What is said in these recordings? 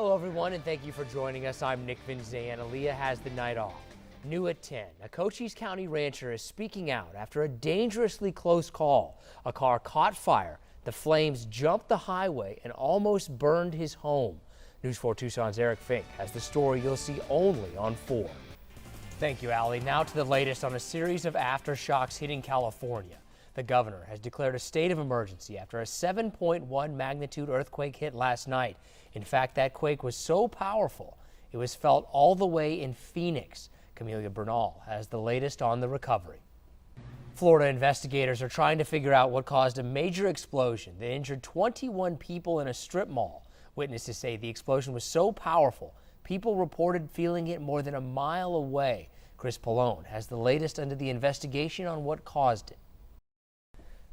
Hello, everyone, and thank you for joining us. I'm Nick Vinzan. Aaliyah has the night off. New at 10, a Cochise County rancher is speaking out after a dangerously close call. A car caught fire. The flames jumped the highway and almost burned his home. News 4 Tucson's Eric Fink has the story you'll see only on 4. Thank you, Allie. Now to the latest on a series of aftershocks hitting California. The governor has declared a state of emergency after a 7.1 magnitude earthquake hit last night. In fact, that quake was so powerful, it was felt all the way in Phoenix. Camelia Bernal has the latest on the recovery. Florida investigators are trying to figure out what caused a major explosion that injured 21 people in a strip mall. Witnesses say the explosion was so powerful, people reported feeling it more than a mile away. Chris Pallone has the latest under the investigation on what caused it.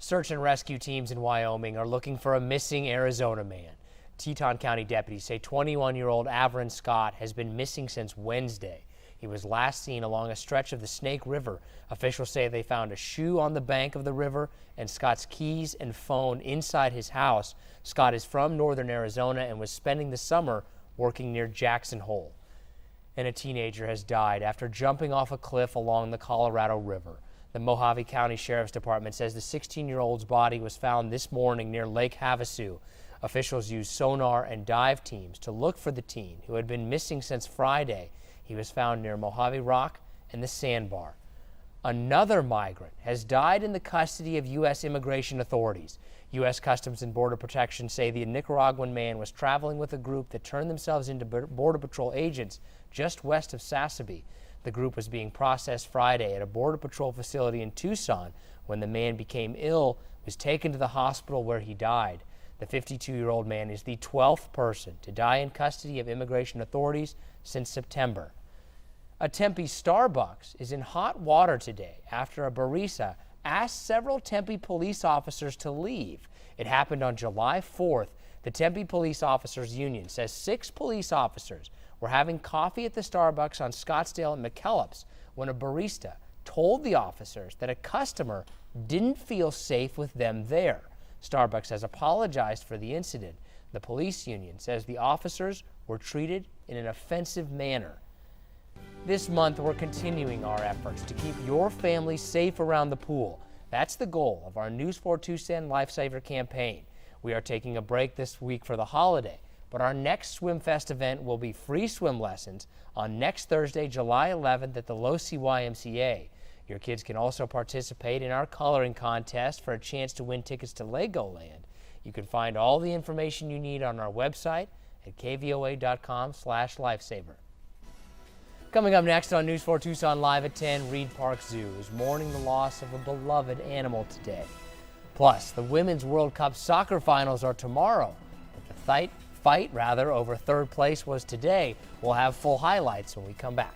Search and rescue teams in Wyoming are looking for a missing Arizona man. Teton County deputies say 21-year-old Averin Scott has been missing since Wednesday. He was last seen along a stretch of the Snake River. Officials say they found a shoe on the bank of the river and Scott's keys and phone inside his house. Scott is from northern Arizona and was spending the summer working near Jackson Hole. And a teenager has died after jumping off a cliff along the Colorado River. The Mojave County Sheriff's Department says the 16-year-old's body was found this morning near Lake Havasu. Officials used sonar and dive teams to look for the teen who had been missing since Friday. He was found near Mojave Rock and the Sandbar. Another migrant has died in the custody of U.S. immigration authorities. U.S. Customs and Border Protection say the Nicaraguan man was traveling with a group that turned themselves into Border Patrol agents just west of Sassabee. The group was being processed Friday at a Border Patrol facility in Tucson when the man became ill, was taken to the hospital where he died. The 52-year-old man is the 12th person to die in custody of immigration authorities since September. A Tempe Starbucks is in hot water today after a barista asked several Tempe police officers to leave. It happened on July 4th. The Tempe Police Officers Union says 6 police officers were having coffee at the Starbucks on Scottsdale and McKellips when a barista told the officers that a customer didn't feel safe with them there. Starbucks has apologized for the incident. The police union says the officers were treated in an offensive manner. This month, we're continuing our efforts to keep your family safe around the pool. That's the goal of our News 4 Tucson Lifesaver campaign. We are taking a break this week for the holiday, but our next SwimFest event will be free swim lessons on next Thursday, July 11th at the Losee YMCA. Your kids can also participate in our coloring contest for a chance to win tickets to Legoland. You can find all the information you need on our website at kvoa.com/lifesaver. Coming up next on News 4 Tucson Live at 10, Reed Park Zoo is mourning the loss of a beloved animal today. Plus, the Women's World Cup soccer finals are tomorrow, but the fight over third place was today. We'll have full highlights when we come back.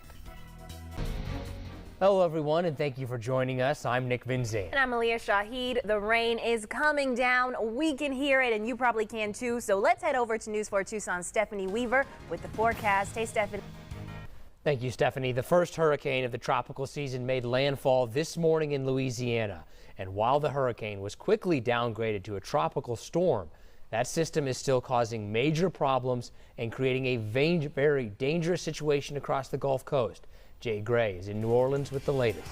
Hello, everyone, and thank you for joining us. I'm Nick Vinzan. And I'm Aaliyah Shahid. The rain is coming down. We can hear it, and you probably can too. So let's head over to News 4 Tucson's Stephanie Weaver with the forecast. Hey, Stephanie. Thank you, Stephanie. The first hurricane of the tropical season made landfall this morning in Louisiana. And while the hurricane was quickly downgraded to a tropical storm, that system is still causing major problems and creating a very dangerous situation across the Gulf Coast. Jay Gray is in New Orleans with the latest.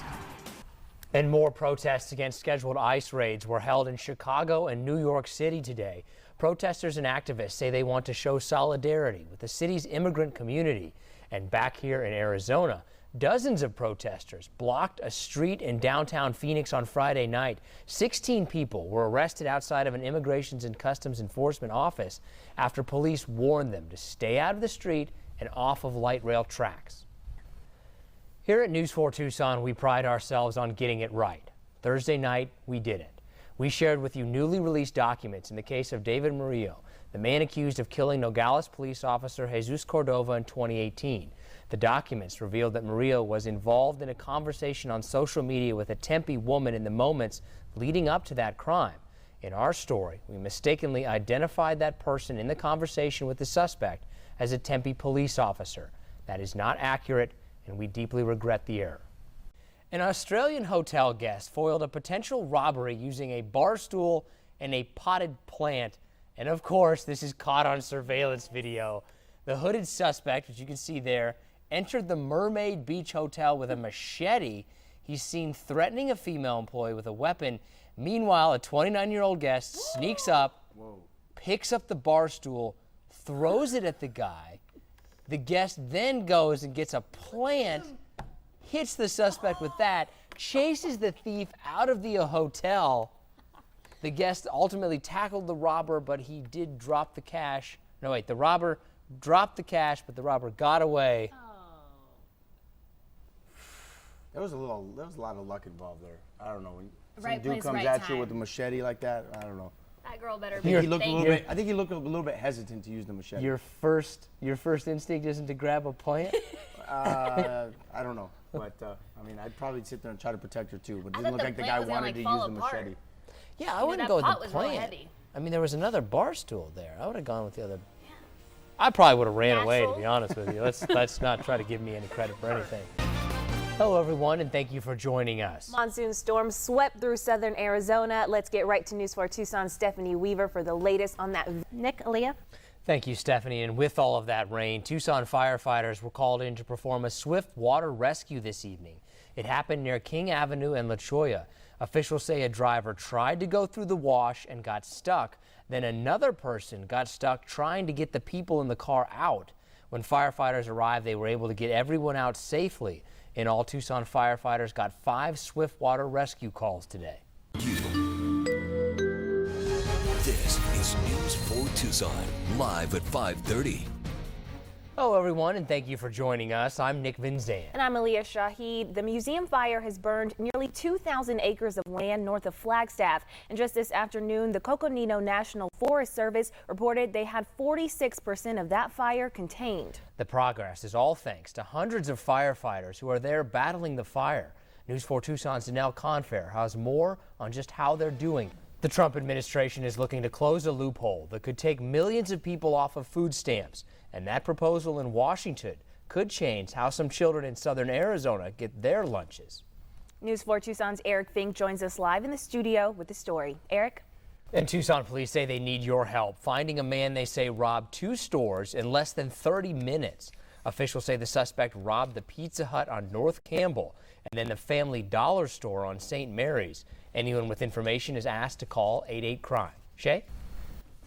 And more protests against scheduled ICE raids were held in Chicago and New York City today. Protesters and activists say they want to show solidarity with the city's immigrant community. And back here in Arizona, dozens of protesters blocked a street in downtown Phoenix on Friday night. 16 people were arrested outside of an Immigration and Customs Enforcement office after police warned them to stay out of the street and off of light rail tracks. Here at News 4 Tucson, we pride ourselves on getting it right. Thursday night, we did it. We shared with you newly released documents in the case of David Murillo, the man accused of killing Nogales police officer Jesus Cordova in 2018. The documents revealed that Murillo was involved in a conversation on social media with a Tempe woman in the moments leading up to that crime. In our story, we mistakenly identified that person in the conversation with the suspect as a Tempe police officer. That is not accurate, and we deeply regret the error. An Australian hotel guest foiled a potential robbery using a bar stool and a potted plant. And of course, this is caught on surveillance video. The hooded suspect, which you can see there, entered the Mermaid Beach Hotel with a machete. He's seen threatening a female employee with a weapon. Meanwhile, a 29-year-old guest sneaks up, picks up the bar stool, throws it at the guy. The guest then goes and gets a plant, hits the suspect with that, chases the thief out of the hotel. The guest ultimately tackled the robber, but he did drop the cash. No, wait, the robber dropped the cash, but the robber got away. There was a lot of luck involved there. I don't know. When Right some dude place, comes right at you time. with a machete like that, I don't know. That girl better I be think he looked a thank little you. bit. I think he looked a little bit hesitant to use the machete. Your first instinct isn't to grab a plant? I don't know, but I mean, I'd probably sit there and try to protect her too. But it I didn't thought look the like the plant guy was gonna, wanted to like, use fall the apart. machete. Yeah, I mean, wouldn't that go with pot the was real plant. heavy. I mean, there was another bar stool there. I would have gone with the other. I probably would have ran away, to Natural. be honest with you. Let's not try to give me any credit for anything. Hello, everyone, and thank you for joining us. Monsoon storm swept through southern Arizona. Let's get right to News 4 Tucson's Stephanie Weaver for the latest on that. Nick, Aaliyah? Thank you, Stephanie. And with all of that rain, Tucson firefighters were called in to perform a swift water rescue this evening. It happened near King Avenue and La Cholla. Officials say a driver tried to go through the wash and got stuck. Then another person got stuck trying to get the people in the car out. When firefighters arrived, they were able to get everyone out safely. In all, Tucson firefighters got 5 swift water rescue calls today. This is News 4 Tucson, live at 5:30. Hello, everyone, and thank you for joining us. I'm Nick Vinzan. And I'm Aaliyah Shahid. The museum fire has burned nearly 2,000 acres of land north of Flagstaff. And just this afternoon, the Coconino National Forest Service reported they had 46% of that fire contained. The progress is all thanks to hundreds of firefighters who are there battling the fire. News 4 Tucson's Danelle Confair has more on just how they're doing. The Trump administration is looking to close a loophole that could take millions of people off of food stamps. And that proposal in Washington could change how some children in southern Arizona get their lunches. News 4 Tucson's Eric Fink joins us live in the studio with the story. Eric? And Tucson police say they need your help finding a man they say robbed 2 stores in less than 30 minutes. Officials say the suspect robbed the Pizza Hut on North Campbell and then the Family Dollar store on St. Mary's. Anyone with information is asked to call 88-CRIME. Shay?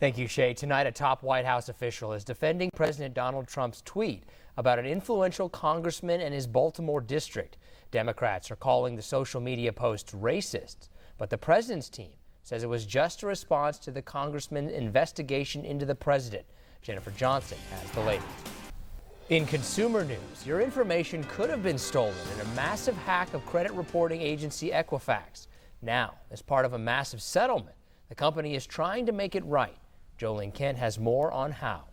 Thank you, Shay. Tonight, a top White House official is defending President Donald Trump's tweet about an influential congressman and his Baltimore district. Democrats are calling the social media post racist, but the president's team says it was just a response to the congressman's investigation into the president. Jennifer Johnson has the latest. In consumer news, your information could have been stolen in a massive hack of credit reporting agency Equifax. Now, as part of a massive settlement, the company is trying to make it right. Jolene Kent has more on how.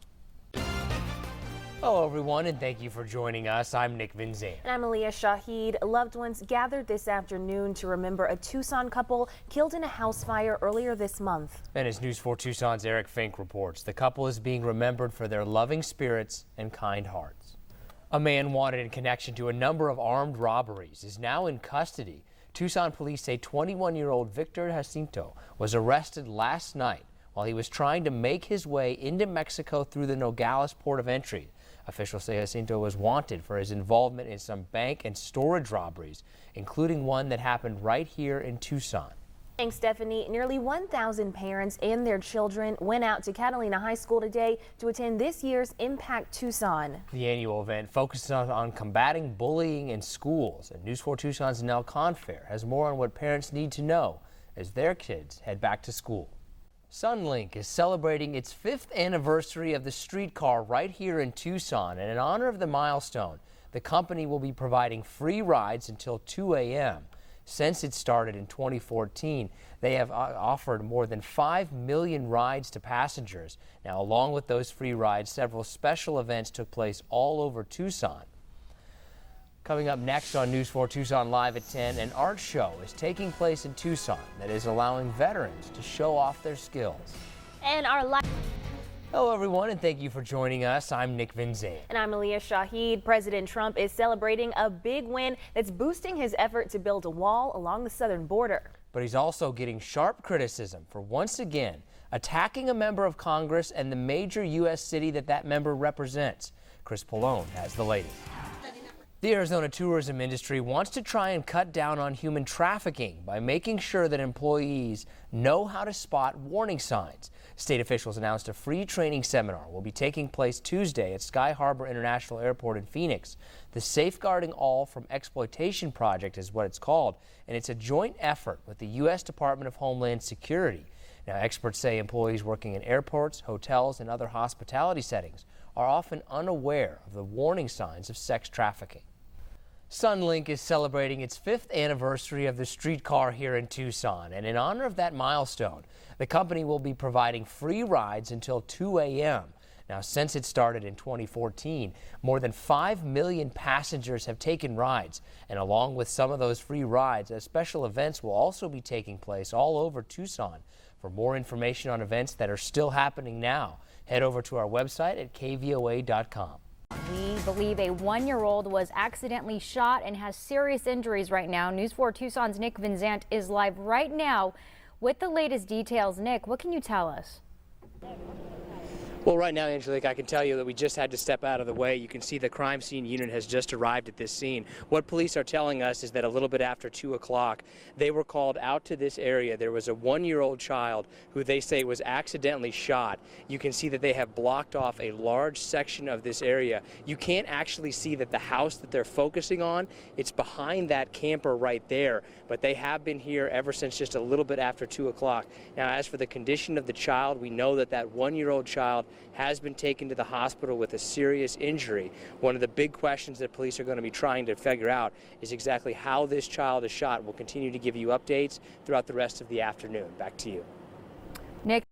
Hello, everyone, and thank you for joining us. I'm Nick Vinzan. And I'm Aaliyah Shahid. Loved ones gathered this afternoon to remember a Tucson couple killed in a house fire earlier this month. And as News 4 Tucson's Eric Fink reports, the couple is being remembered for their loving spirits and kind hearts. A man wanted in connection to a number of armed robberies is now in custody. Tucson police say 21-year-old Victor Jacinto was arrested last night while he was trying to make his way into Mexico through the Nogales port of entry. Officials say Jacinto was wanted for his involvement in some bank and storage robberies, including one that happened right here in Tucson. Thanks, Stephanie. Nearly 1,000 parents and their children went out to Catalina High School today to attend this year's Impact Tucson. The annual event focuses on combating bullying in schools, and News 4 Tucson's Danelle Confair has more on what parents need to know as their kids head back to school. Sunlink is celebrating its 5th anniversary of the streetcar right here in Tucson, and in honor of the milestone, the company will be providing free rides until 2 a.m. Since it started in 2014, they have offered more than 5 million rides to passengers. Now, along with those free rides, several special events took place all over Tucson. Coming up next on News 4 Tucson Live at 10, an art show is taking place in Tucson that is allowing veterans to show off their skills. And our live. Hello, everyone, and thank you for joining us. I'm Nick Vinzan. And I'm Aaliyah Shahid. President Trump is celebrating a big win that's boosting his effort to build a wall along the southern border. But he's also getting sharp criticism for once again attacking a member of Congress and the major U.S. city that member represents. Chris Pallone has the latest. The Arizona tourism industry wants to try and cut down on human trafficking by making sure that employees know how to spot warning signs. State officials announced a free training seminar will be taking place Tuesday at Sky Harbor International Airport in Phoenix. The Safeguarding All from Exploitation Project is what it's called, and it's a joint effort with the U.S. Department of Homeland Security. Now, experts say employees working in airports, hotels, and other hospitality settings are often unaware of the warning signs of sex trafficking. Sunlink is celebrating its 5th anniversary of the streetcar here in Tucson, and in honor of that milestone, the company will be providing free rides until 2 a.m. Now, since it started in 2014, more than 5 million passengers have taken rides, and along with some of those free rides, special events will also be taking place all over Tucson. For more information on events that are still happening now, head over to our website at kvoa.com. We believe a 1-year-old was accidentally shot and has serious injuries right now. News 4 Tucson's Nick Vinzant is live right now with the latest details. Nick, what can you tell us? Well, right now, Angelique, I can tell you that we just had to step out of the way. You can see the crime scene unit has just arrived at this scene. What police are telling us is that a little bit after 2 o'clock, they were called out to this area. There was a 1-year-old child who they say was accidentally shot. You can see that they have blocked off a large section of this area. You can't actually see that the house that they're focusing on, it's behind that camper right there. But they have been here ever since just a little bit after 2 o'clock. Now, as for the condition of the child, we know that that 1-year-old child has been taken to the hospital with a serious injury. One of the big questions that police are going to be trying to figure out is exactly how this child is shot. We'll continue to give you updates throughout the rest of the afternoon. Back to you. Nick.